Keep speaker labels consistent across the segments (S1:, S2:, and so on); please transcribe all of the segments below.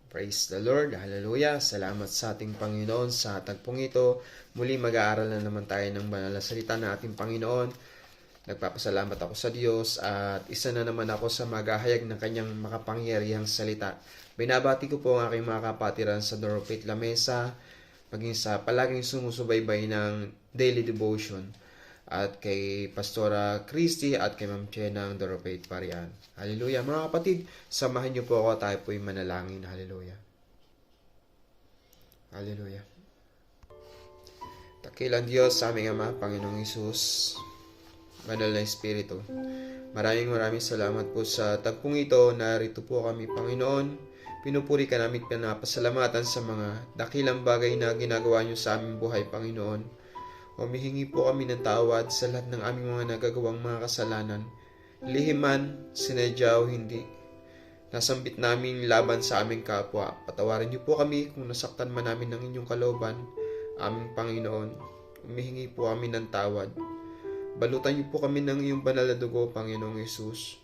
S1: Praise the Lord. Hallelujah. Salamat sa ating Panginoon sa tagpong ito. Muli mag-aaral na naman tayo ng banal na salita ng ating Panginoon. Nagpapasalamat ako sa Diyos at isa na naman ako sa maghahayag ng kanyang makapangyarihang salita. Binabati ko po ang aking mga kapatiran sa Doropate La Mesa, maging sa palaging sumusubaybay ng daily devotion, at kay Pastora Christy at kay Ma'am Che ng Doropate Parian. Hallelujah. Mga kapatid, samahan niyo po ako, tayo po'y manalangin. Hallelujah. Hallelujah. Dakilang Diyos sa aming Ama, Panginoong Hesus, Banal na Espiritu. Maraming salamat po sa tagpong ito. Narito po kami, Panginoon. Pinupuri ka namin, pinapasalamatan sa mga dakilang bagay na ginagawa niyo sa aming buhay, Panginoon. Humihingi po kami ng tawad sa lahat ng aming mga nagagawang mga kasalanan. Lihiman, sinadya o hindi. Nasambit namin laban sa aming kapwa. Patawarin niyo po kami kung nasaktan man namin ng inyong kalooban, aming Panginoon. Humihingi po kami ng tawad. Balutan niyo po kami ng iyong banal na dugo, Panginoong Hesus.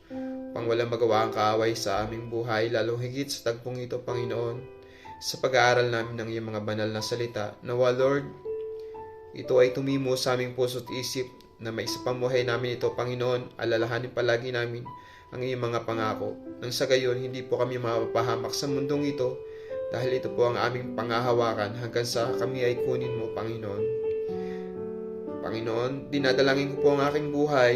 S1: Pang walang magawa ang kaaway sa aming buhay, lalong higit sa tagpong ito, Panginoon. Sa pag-aaral namin ng iyong mga banal na salita, nawa, Lord, ito ay tumimo sa aming puso't isip na may isa pamuhay namin ito, Panginoon. Alalahanin palagi namin ang iyong mga pangako. Nang sa gayon, hindi po kami mapapahamak sa mundong ito dahil ito po ang aming pangahawakan hanggang sa kami ay kunin mo, Panginoon. Panginoon, dinadalangin ko po ang aking buhay.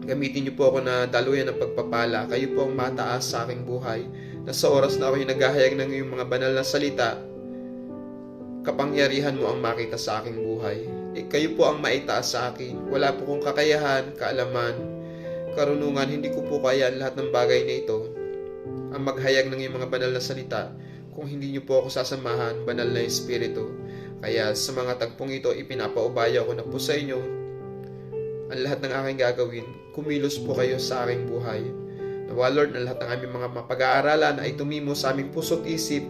S1: Gamitin niyo po ako na daluyan ng pagpapala. Kayo po ang mataas sa aking buhay. Na sa oras na ako'y naghahayag ng iyong mga banal na salita, kapangyarihan mo ang makita sa aking buhay. Kayo po ang maitaas sa akin. Wala po kong kakayahan, kaalaman, karunungan. Hindi ko po kaya lahat ng bagay na ito. Ang maghayag ng iyong mga banal na salita, kung hindi niyo po ako sasamahan, banal na Espiritu. Kaya sa mga tagpong ito, ipinapaubaya ko na po sa inyo ang lahat ng aking gagawin. Kumilos po kayo sa aking buhay. Nawa, Lord, na lahat ng aming mga mapag-aaralan ay tumimo sa aming puso't isip,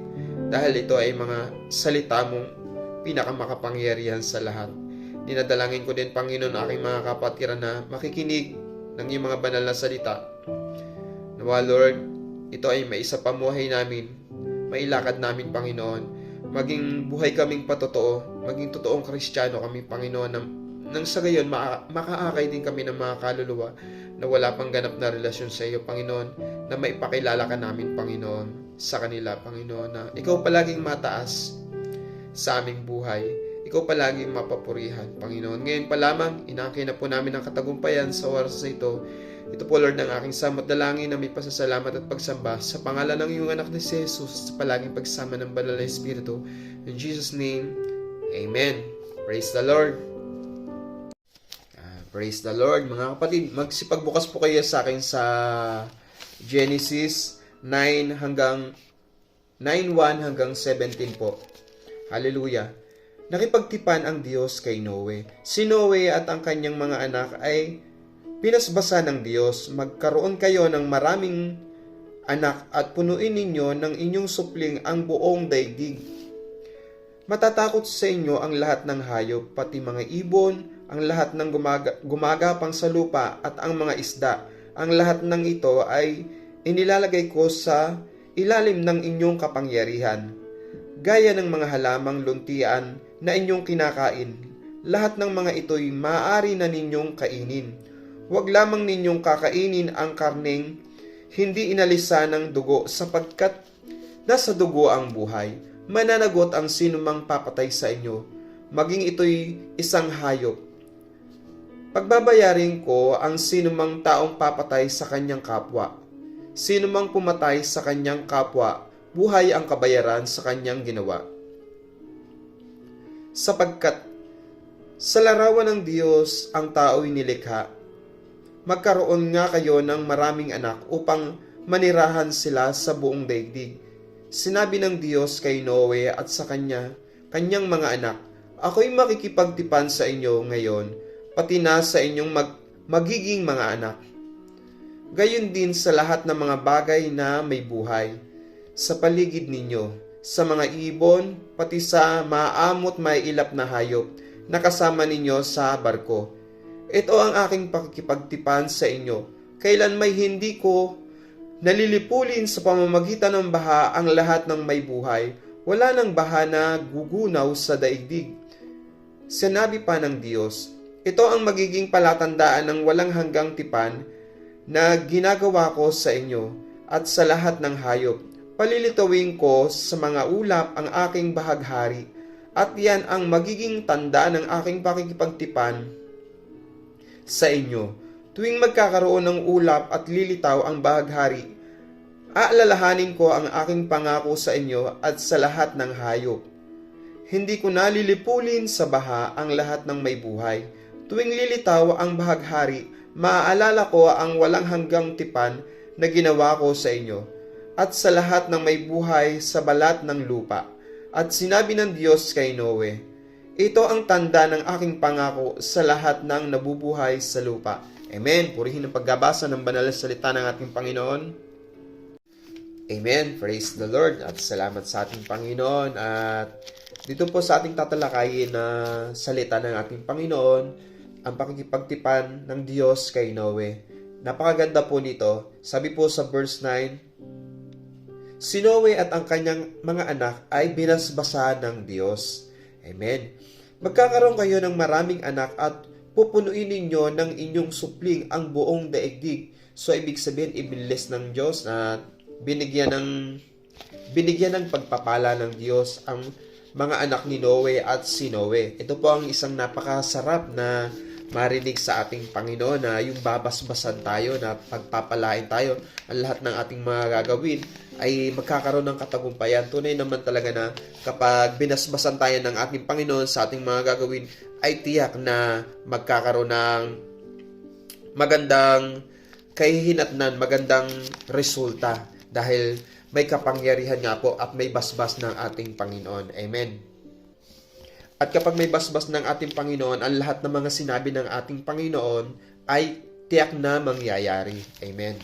S1: dahil ito ay mga salita mong pinakamakapangyarihan sa lahat. Dinadalangin ko din, Panginoon, aking mga kapatiran na makikinig ng iyong mga banal na salita. Nawa, Lord, ito ay maisa pamuhay namin, mailakad namin, Panginoon. Maging buhay kaming patotoo, maging totoong Kristiyano kami, Panginoon, nang sa gayon makaakay din kami ng mga kaluluwa na wala pang ganap na relasyon sa iyo, Panginoon, na maipakilala ka namin, Panginoon, sa kanila, Panginoon, na ikaw palaging mataas sa aming buhay. Ikaw palaging mapapurihan, Panginoon. Ngayon pa lamang, inaangkin na po namin ang katagumpayan sa oras na ito. Ito po, Lord, ng aking samot dalangin na may pasasalamat at pagsamba sa pangalan ng iyong anak na si Jesus, sa palaging pagsama ng banal na Espiritu. In Jesus' name, Amen. Praise the Lord. Praise the Lord. Mga kapatid, magsipagbukas po kayo sa akin sa Genesis 9 hanggang 9:1 hanggang 17 po. Hallelujah. Nakipagtipan ang Diyos kay Noe. Si Noe at ang kanyang mga anak ay pinasbasa ng Diyos. Magkaroon kayo ng maraming anak at punuin ninyo ng inyong supling ang buong daigdig. Matatakot sa inyo ang lahat ng hayop, pati mga ibon, ang lahat ng gumagapang sa lupa at ang mga isda. Ang lahat ng ito ay inilalagay ko sa ilalim ng inyong kapangyarihan, gaya ng mga halamang luntian na inyong kinakain. Lahat ng mga ito'y maaari na ninyong kainin. Huwag lamang ninyong kakainin ang karneng hindi inalisa ng dugo, sapagkat nasa dugo ang buhay. Mananagot ang sinumang papatay sa inyo, maging ito'y isang hayop. Pagbabayarin ko ang sinumang taong papatay sa kanyang kapwa. Sinumang pumatay sa kanyang kapwa, buhay ang kabayaran sa kanyang ginawa. Sapagkat sa larawan ng Diyos ang tao'y nilikha, magkaroon nga kayo ng maraming anak upang manirahan sila sa buong daigdig. Sinabi ng Diyos kay Noe at sa kanyang mga anak, ako'y makikipagtipan sa inyo ngayon, pati na sa inyong magiging mga anak. Gayon din sa lahat ng mga bagay na may buhay sa paligid ninyo, sa mga ibon, pati sa maamot may ilap na hayop na kasama ninyo sa barko. Ito ang aking pakikipagtipan sa inyo, kailan may hindi ko Nalilipulin sa pamamagitan ng baha ang lahat ng may buhay. Wala nang baha na gugunaw sa daigdig. Sinabi pa ng Diyos, ito ang magiging palatandaan ng walang hanggang tipan na ginagawa ko sa inyo at sa lahat ng hayop. Palilitawin ko sa mga ulap ang aking bahaghari at yan ang magiging tanda ng aking pakikipagtipan sa inyo. Tuwing magkakaroon ng ulap at lilitaw ang bahaghari, aalalahanin ko ang aking pangako sa inyo at sa lahat ng hayop. Hindi ko nalilipulin sa baha ang lahat ng may buhay. Tuwing lilitaw ang bahaghari, maaalala ko ang walang hanggang tipan na ginawa ko sa inyo at sa lahat ng may buhay sa balat ng lupa. At sinabi ng Diyos kay Noe, ito ang tanda ng aking pangako sa lahat ng nabubuhay sa lupa. Amen. Purihin ang pagbabasa ng banal na salita ng ating Panginoon. Amen. Praise the Lord at salamat sa ating Panginoon. At dito po sa ating tatalakayin na salita ng ating Panginoon, ang pakikipagtipan ng Diyos kay Noe. Napakaganda po nito. Sabi po sa verse 9, si Noe at ang kanyang mga anak ay binasbasa ng Diyos. Amen. Magkakaroon kayo ng maraming anak at pupunuin ninyo ng inyong supling ang buong daigdig. So, ibig sabihin, ibinlis ng Diyos na binigyan ng pagpapala ng Diyos ang mga anak ni Noe at si Noe. Ito po ang isang napakasarap na marinig sa ating Panginoon na yung babasbasan tayo, na pagpapalain tayo, ang lahat ng ating mga gagawin ay magkakaroon ng katagumpayan. Tunay naman talaga na kapag binasbasan tayo ng ating Panginoon sa ating mga gagawin, ay tiyak na magkakaroon ng magandang kahihinatnan, magandang resulta dahil may kapangyarihan nga po at may basbas ng ating Panginoon. Amen. At kapag may basbas ng ating Panginoon, ang lahat ng mga sinabi ng ating Panginoon ay tiyak na mangyayari. Amen.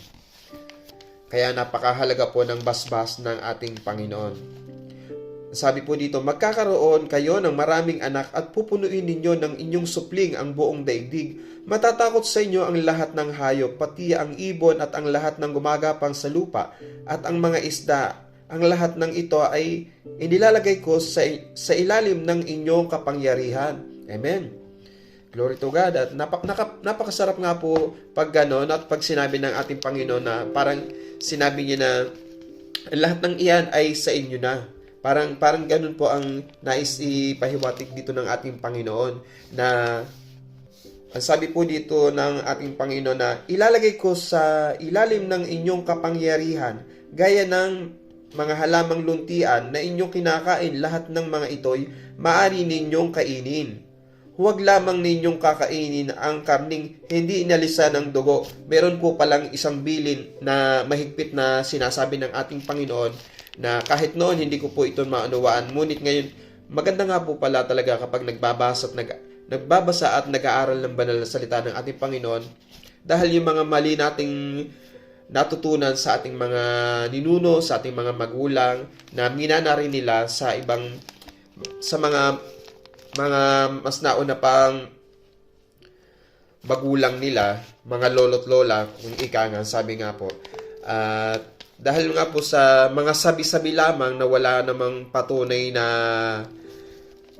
S1: Kaya napakahalaga po ng basbas ng ating Panginoon. Sabi po dito, magkakaroon kayo ng maraming anak at pupunuin ninyo ng inyong supling ang buong daigdig. Matatakot sa inyo ang lahat ng hayop, pati ang ibon at ang lahat ng gumagapang sa lupa at ang mga isda. Ang lahat ng ito ay inilalagay ko sa ilalim ng inyong kapangyarihan. Amen. Glory to God. At napakasarap nga po pag gano'n at pag sinabi ng ating Panginoon na parang sinabi niya na lahat ng iyan ay sa inyo na. Parang ganun po ang nais ipahiwatig dito ng ating Panginoon na ang sabi po dito ng ating Panginoon na ilalagay ko sa ilalim ng inyong kapangyarihan gaya ng mga halamang luntian na inyong kinakain, lahat ng mga ito'y maaari ninyong kainin. Huwag lamang ninyong kakainin ang karning hindi inalisan ng dugo. Meron po palang isang bilin na mahigpit na sinasabi ng ating Panginoon na kahit noon hindi ko po ito maunawaan. Ngunit ngayon, maganda nga po pala talaga kapag nagbabasa at nag-aaral ng banal na salita ng ating Panginoon dahil yung mga mali nating natutunan sa ating mga ninuno, sa ating mga magulang na minana rin nila sa mga mas nauna pang magulang nila, mga lolo't lola, kung ika nga, sabi nga po. Dahil nga po sa mga sabi-sabi lamang na wala namang patunay na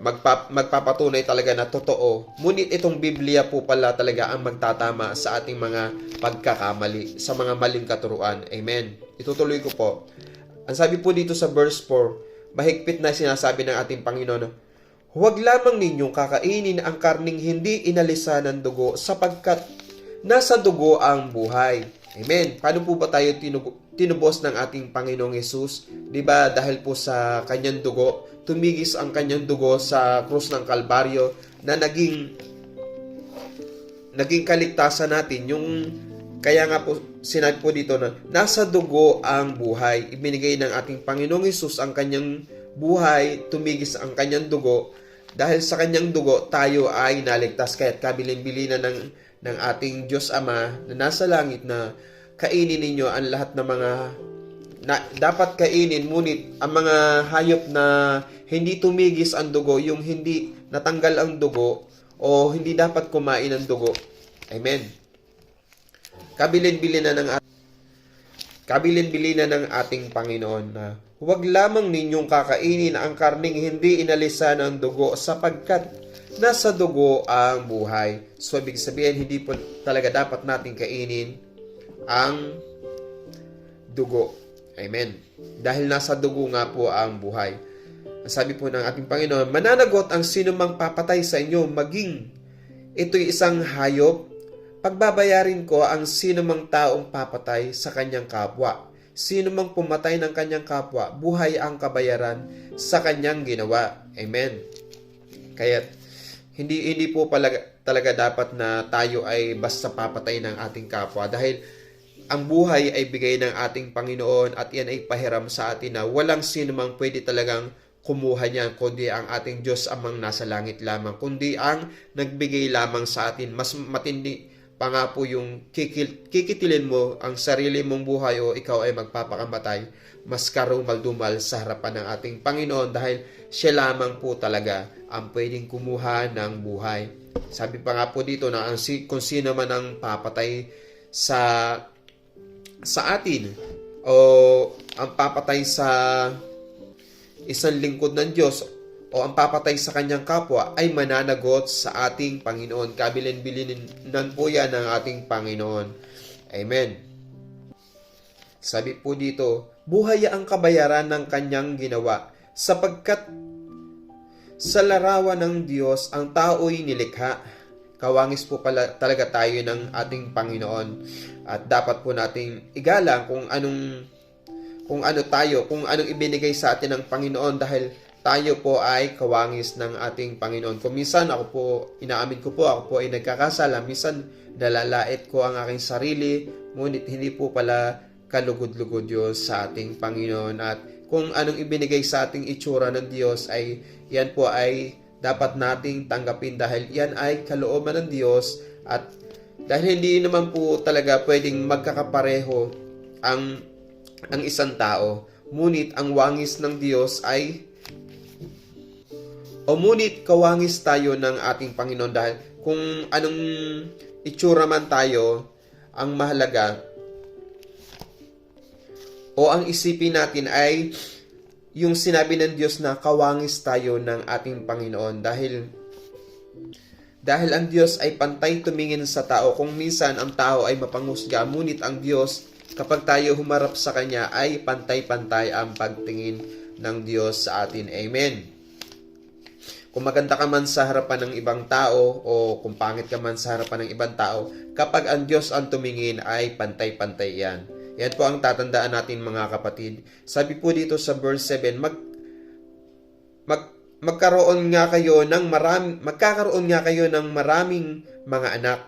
S1: magpapatunay talaga na totoo. Ngunit itong Biblia po pala talaga ang magtatama sa ating mga pagkakamali, sa mga maling katuruan. Amen. Itutuloy ko po. Ang sabi po dito sa verse 4, mahigpit na sinasabi ng ating Panginoon, huwag lamang ninyong kakainin ang karning hindi inalisan ng dugo sapagkat nasa dugo ang buhay. Amen. Paano po ba tayo tinubos ng ating Panginoong Yesus? Diba dahil po sa kanyang dugo, tumigis ang kanyang dugo sa krus ng Kalbaryo na naging kaligtasan natin. Kaya nga po sinabi po dito na nasa dugo ang buhay. Ibinigay ng ating Panginoong Yesus ang kanyang buhay, tumigis ang kanyang dugo. Dahil sa kanyang dugo, tayo ay naligtas. Kaya't kabilin-bilinan ng ating Diyos Ama na nasa langit na kainin ninyo ang lahat ng mga na dapat kainin, ngunit ang mga hayop na hindi tumigis ang dugo, yung hindi natanggal ang dugo o hindi dapat kumain ng dugo. Amen. kabilin-bilinan ng ating Panginoon na huwag lamang ninyong kakainin ang karning hindi inalisan ng dugo sapagkat nasa dugo ang buhay. So, ibig sabihin, hindi po talaga dapat natin kainin ang dugo. Amen. Dahil nasa dugo nga po ang buhay. Sabi po ng ating Panginoon, mananagot ang sino mang papatay sa inyo, maging ito'y isang hayop, pagbabayarin ko ang sino mang taong papatay sa kanyang kapwa. Sino mang pumatay ng kanyang kapwa, buhay ang kabayaran sa kanyang ginawa. Amen. Kaya hindi po talaga dapat na tayo ay basta papatay ng ating kapwa dahil ang buhay ay bigay ng ating Panginoon at yan ay pahiram sa atin na walang sino mang pwede talagang kumuha niyan, kundi ang ating Diyos amang nasa langit lamang, kundi ang nagbigay lamang sa atin. Mas matindi pa nga po yung kikitilin mo ang sarili mong buhay o ikaw ay magpapakamatay, mas karumal-dumal sa harapan ng ating Panginoon dahil siya lamang po talaga ang pwedeng kumuha ng buhay. Sabi pa nga po dito na kung sino man ang papatay sa atin o ang papatay sa isang lingkod ng Diyos o ang papatay sa kanyang kapwa ay mananagot sa ating Panginoon. Kabilin-bilinan po yan ng ating Panginoon. Amen. Sabi po dito, buhay ang kabayaran ng kanyang ginawa sapagkat sa larawan ng Diyos ang tao'y nilikha. Kawangis po pala talaga tayo ng ating Panginoon at dapat po nating igalang kung anong ibinigay sa atin ng Panginoon dahil tayo po ay kawangis ng ating Panginoon. Kung minsan inaamin ko po, ako po ay nagkakasala, minsan nalalait ko ang aking sarili, ngunit hindi po pala kalugod-lugod yun sa ating Panginoon. At kung anong ibinigay sa ating itsura ng Diyos ay yan po ay dapat nating tanggapin dahil yan ay kalooban ng Diyos at dahil hindi naman po talaga pwedeng magkakapareho ang isang tao. Ngunit ang wangis ng Diyos ngunit kawangis tayo ng ating Panginoon dahil kung anong itsura man tayo, ang mahalaga o ang isipin natin ay yung sinabi ng Diyos na kawangis tayo ng ating Panginoon dahil ang Diyos ay pantay tumingin sa tao. Kung minsan ang tao ay mapangusga, ngunit ang Diyos kapag tayo humarap sa Kanya ay pantay-pantay ang pagtingin ng Diyos sa atin. Amen. Kung maganda ka man sa harapan ng ibang tao o kung pangit ka man sa harapan ng ibang tao, kapag ang Diyos ang tumingin ay pantay-pantay yan. Yan po ang tatandaan natin mga kapatid. Sabi po dito sa verse 7, magkakaroon nga kayo ng maraming mga anak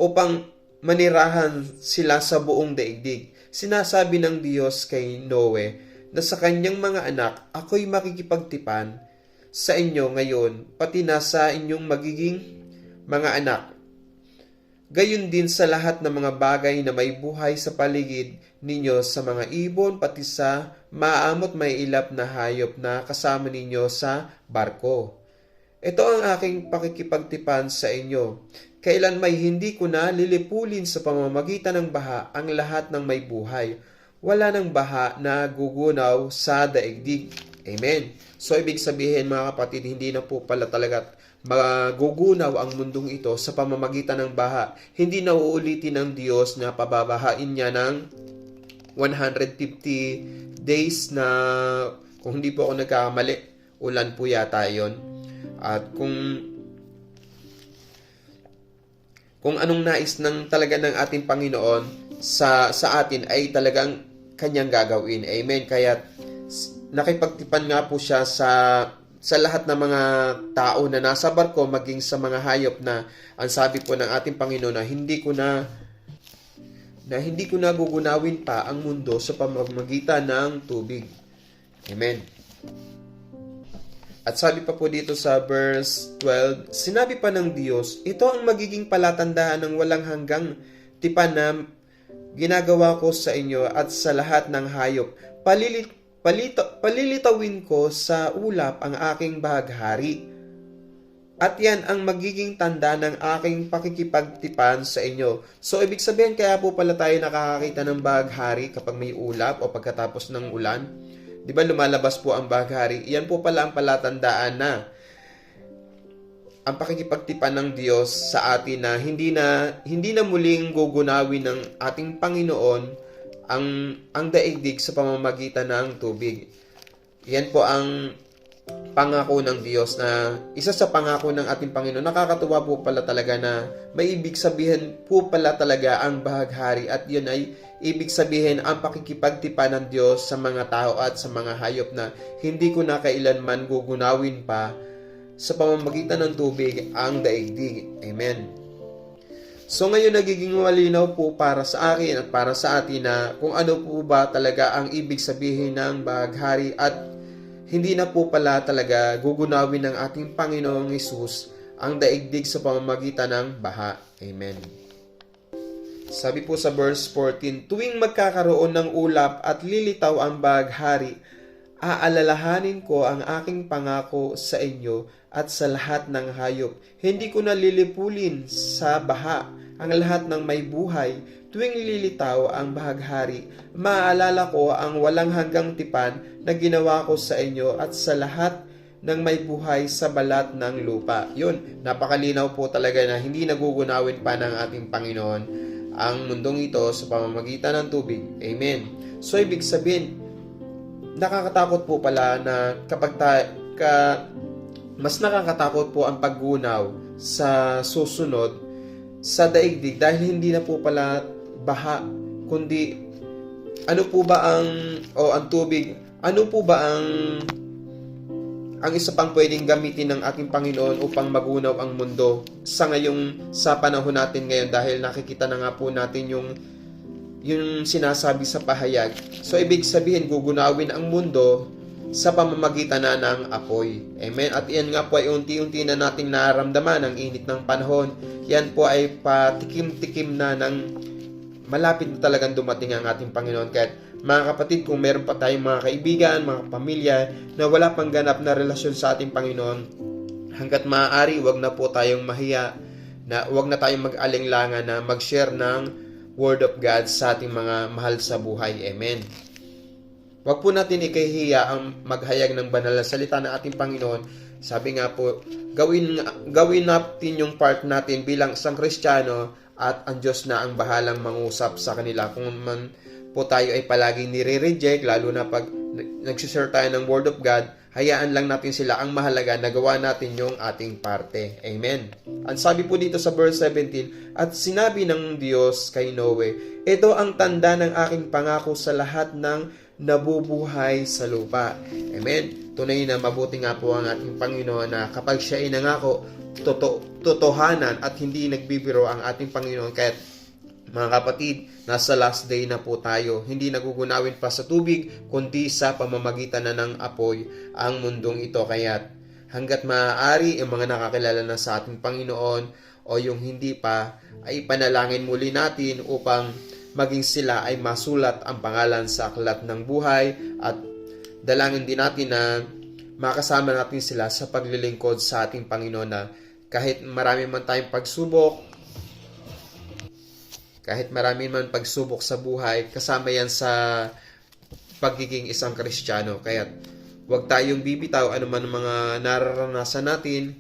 S1: upang manirahan sila sa buong daigdig. Sinasabi ng Diyos kay Noe na sa kanyang mga anak, ako'y makikipagtipan sa inyo ngayon, pati na sa inyong magiging mga anak. Gayon din sa lahat ng mga bagay na may buhay sa paligid ninyo, sa mga ibon, pati sa maamot may ilap na hayop na kasama ninyo sa barko. Ito ang aking pakikipagtipan sa inyo. Kailan may hindi ko na lilipulin sa pamamagitan ng baha ang lahat ng may buhay. Wala ng baha na gugunaw sa daigdig. Amen. So, ibig sabihin mga kapatid, hindi na po pala talaga magugunaw ang mundong ito sa pamamagitan ng baha. Hindi na uulitin ng Diyos na pababahain niya ng 150 days na, kung hindi po ako nagkakamali, ulan po yata yon. At kung anong nais talaga ng ating Panginoon sa atin ay talagang kanyang gagawin. Amen. Kaya nakipagtipan nga po siya sa lahat ng mga tao na nasa barko, maging sa mga hayop na ang sabi po ng ating Panginoon na hindi ko na gugunawin pa ang mundo sa pamamagitan ng tubig. Amen. At sabi pa po dito sa verse 12, sinabi pa ng Diyos, ito ang magiging palatandaan ng walang hanggang tipan na ginagawa ko sa inyo at sa lahat ng hayop. Palilitawin ko sa ulap ang aking bahaghari At yan ang magiging tanda ng aking pakikipagtipan sa inyo. So, ibig sabihin, kaya po pala tayo nakakakita ng bahaghari kapag may ulap o pagkatapos ng ulan. Di ba lumalabas po ang bahaghari? Yan po pala ang palatandaan na ang pakikipagtipan ng Diyos sa atin na hindi na muling gugunawin ng ating Panginoon ang daigdig sa pamamagitan ng tubig. Yan po ang pangako ng Diyos, na isa sa pangako ng ating Panginoon. Nakakatuwa po pala talaga na may ibig sabihin po pala talaga ang bahaghari, at yun ay ibig sabihin ang pakikipagtipan ng Diyos sa mga tao at sa mga hayop na hindi ko na kailanman gugunawin pa sa pamamagitan ng tubig ang daigdig. Amen. So ngayon nagiging malinaw po para sa akin at para sa atin na kung ano po ba talaga ang ibig sabihin ng bahaghari, at hindi na po pala talaga gugunawin ng ating Panginoong Hesus ang daigdig sa pamamagitan ng baha. Amen. Sabi po sa verse 14, tuwing magkakaroon ng ulap at lilitaw ang bahaghari, aalalahanin ko ang aking pangako sa inyo at sa lahat ng hayop. Hindi ko na lilipulin sa baha ang lahat ng may buhay. Tuwing lilitaw ang bahaghari, maaalala ko ang walang hanggang tipan na ginawa ko sa inyo at sa lahat ng may buhay sa balat ng lupa. Yun, napakalinaw po talaga na hindi nagugunawin pa ng ating Panginoon ang mundong ito sa pamamagitan ng tubig. Amen. So, ibig sabihin, nakakatakot po pala na kapag mas nakakatakot po ang paggunaw sa susunod sa daigdig dahil hindi na po pala baha, kundi ano po ba ang tubig, ano po ba ang isa pang pwedeng gamitin ng ating Panginoon upang magunaw ang mundo sa panahon natin ngayon, dahil nakikita na nga po natin yung sinasabi sa pahayag. So, ibig sabihin, gugunawin ang mundo sa pamamagitan na ng apoy. Amen? At yan nga po ay unti-unti na nating nararamdaman ang init ng panahon. Yan po ay patikim-tikim na ng malapit na talagang dumating ang ating Panginoon. Kaya mga kapatid, kung meron pa tayong mga kaibigan, mga pamilya na wala pang ganap na relasyon sa ating Panginoon, hanggat maaari, wag na po tayong mahiya, na wag na tayong mag-alinglangan na mag-share ng Word of God sa ating mga mahal sa buhay. Amen. Wag po natin ikahihiya ang maghayag ng banal na salita ng ating Panginoon. Sabi nga po, gawin natin yung part natin bilang isang Kristiyano, at ang Diyos na ang bahalang mangusap sa kanila. Kung man po tayo ay palaging nire-reject, lalo na pag nagsishare tayo ng Word of God, hayaan lang natin sila. Ang mahalaga, nagawa natin yung ating parte. Amen. Ang sabi po dito sa verse 17, at sinabi ng Diyos kay Noe, ito ang tanda ng aking pangako sa lahat ng nabubuhay sa lupa. Amen. Tunay na mabuti nga po ang ating Panginoon na kapag siya ay nangako, totohanan at hindi nagbibiro ang ating Panginoon. Kaya mga kapatid, nasa last day na po tayo. Hindi nagugunawin pa sa tubig, kundi sa pamamagitan na ng apoy ang mundong ito. Kaya hanggat maaari, yung mga nakakilala na sa ating Panginoon o yung hindi pa, ay panalangin muli natin upang maging sila ay masulat ang pangalan sa aklat ng buhay, at dalangin din natin na makasama natin sila sa paglilingkod sa ating Panginoon, na kahit marami man tayong pagsubok sa buhay, kasama yan sa pagiging isang Kristiyano. Kaya huwag tayong bibitaw anuman mga nararanasan natin,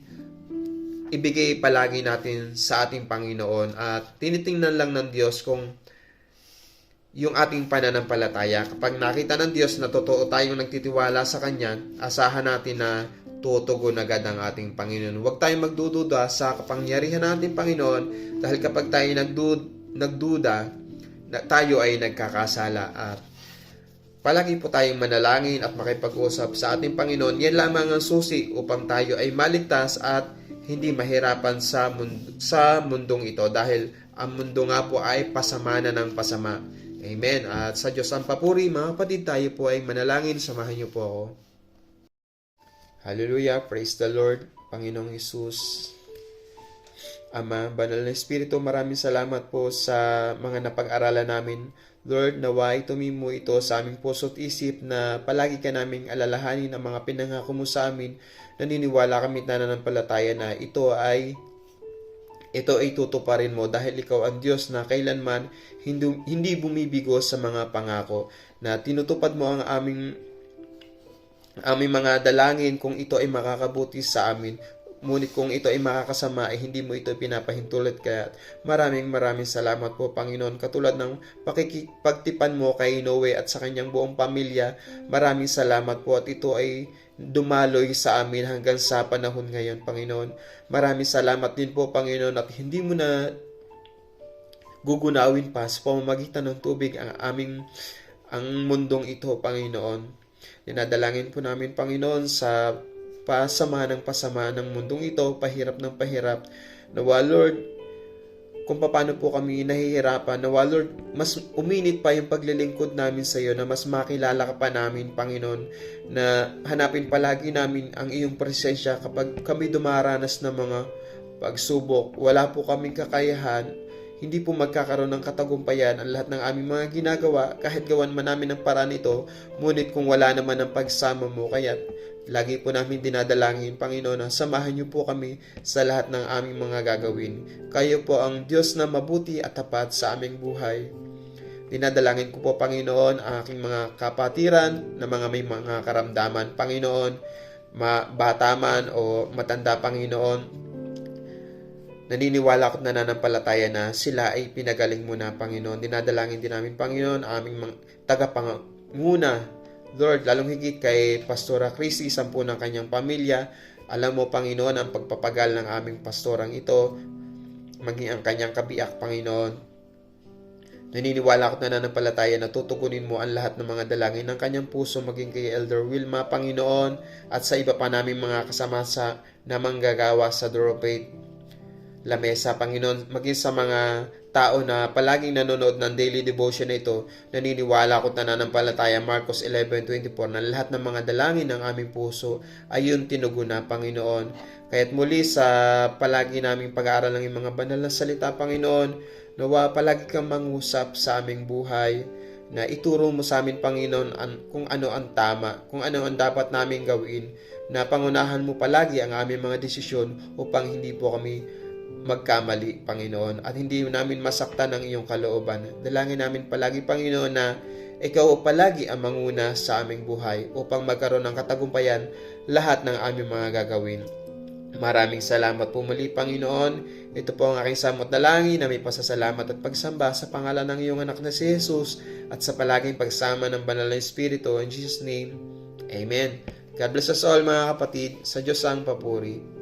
S1: ibigay palagi natin sa ating Panginoon, at tinitingnan lang ng Diyos kung yung ating pananampalataya. Kapag nakita ng Diyos na totoo tayong nagtitiwala sa Kanya, asahan natin na tutugon agad ang ating Panginoon. Huwag tayong magdududa sa kapangyarihan ng ating Panginoon, dahil kapag tayo nagduda, tayo ay nagkakasala. At palagi po tayong manalangin at makipag-usap sa ating Panginoon. Yan lamang ang susi upang tayo ay maligtas at hindi mahirapan sa mundong ito, dahil ang mundo nga po ay pasama na ng pasama. Amen. At sa Diyos ang papuri, mga kapatid, tayo po ay manalangin. Samahan niyo po ako. Hallelujah. Praise the Lord. Panginoong Hesus, Ama, Banal na Espiritu, maraming salamat po sa mga napag-aralan namin Lord, naway tumimo ito sa aming puso't isip na palagi ka naming alalahanin ang mga pinangako mo sa amin. Naniniwala kami at nananampalataya na ito ay tutuparin mo dahil ikaw ang Diyos na kailanman hindi bumibigo sa mga pangako, na tinutupad mo ang aming mga dalangin kung ito ay makakabuti sa amin. Ngunit kung ito ay makakasama ay hindi mo ito pinapahintulot. Kaya maraming salamat po, Panginoon. Katulad ng pakikipagtipan mo kay Noe at sa kanyang buong pamilya, maraming salamat po at ito ay dumaloy sa amin hanggang sa panahon ngayon, Panginoon. Maraming salamat din po, Panginoon, at hindi mo na gugunawin pa sa pamamagitan ng tubig ang mundong ito, Panginoon. Dinadalangin po namin, Panginoon, sa pasamaan ng mundong ito, pahirap ng pahirap. Nawa, Lord, kung paano po kami nahihirapan, nawa, Lord, mas uminit pa yung paglilingkod namin sa iyo, na mas makilala ka pa namin, Panginoon, na hanapin palagi namin ang iyong presensya kapag kami dumaranas ng mga pagsubok. Wala po kaming kakayahan, hindi po magkakaroon ng katagumpayan ang lahat ng aming mga ginagawa, kahit gawan man namin ng paraan ito, ngunit kung wala naman ang pagsama mo. Kaya lagi po namin dinadalangin, Panginoon, na samahan niyo po kami sa lahat ng aming mga gagawin. Kayo po ang Diyos na mabuti at tapat sa aming buhay. Dinadalangin ko po, Panginoon, ang aking mga kapatiran na may mga karamdaman, Panginoon, bata man o matanda, Panginoon. Naniniwala ako at nananampalataya na sila ay pinagaling mo na, Panginoon. Dinadalangin din namin, Panginoon, aming mga tagapanguna, Lord, lalong higit kay Pastora Chrissy, 10 ng kanyang pamilya. Alam mo, Panginoon, ang pagpapagal ng aming pastorang ito, maging ang kanyang kabiyak, Panginoon. Naniniwala ako at nananampalataya na tutugunin mo ang lahat ng mga dalangin ng kanyang puso, maging kay Elder Wilma, Panginoon, at sa iba pa naming mga kasama na manggagawa sa Doropate Lamesa, Panginoon, maging sa mga tao na palaging nanonood ng daily devotion na ito. Naniniwala ako at nananampalataya, Marcos 11:24, na lahat ng mga dalangin ng aming puso ay yung tinuguna, Panginoon. Kaya't muli sa palagi naming pag-aaral ng mga banal na salita, Panginoon, nawa palagi kang mangusap sa aming buhay, na ituro mo sa amin, Panginoon, kung ano ang tama, kung ano ang dapat naming gawin, na pangunahan mo palagi ang aming mga desisyon upang hindi po kami magkamali, Panginoon, at hindi namin masaktan ang iyong kalooban. Dalangin namin palagi, Panginoon, na ikaw palagi ang manguna sa aming buhay upang magkaroon ng katagumpayan lahat ng aming mga gagawin. Maraming salamat po muli, Panginoon. Ito po ang aking samot na langin na may pasasalamat at pagsamba sa pangalan ng iyong anak na si Jesus at sa palaging pagsama ng banal na Espiritu. In Jesus' name, Amen. God bless us all, mga kapatid. Sa Diyos ang papuri.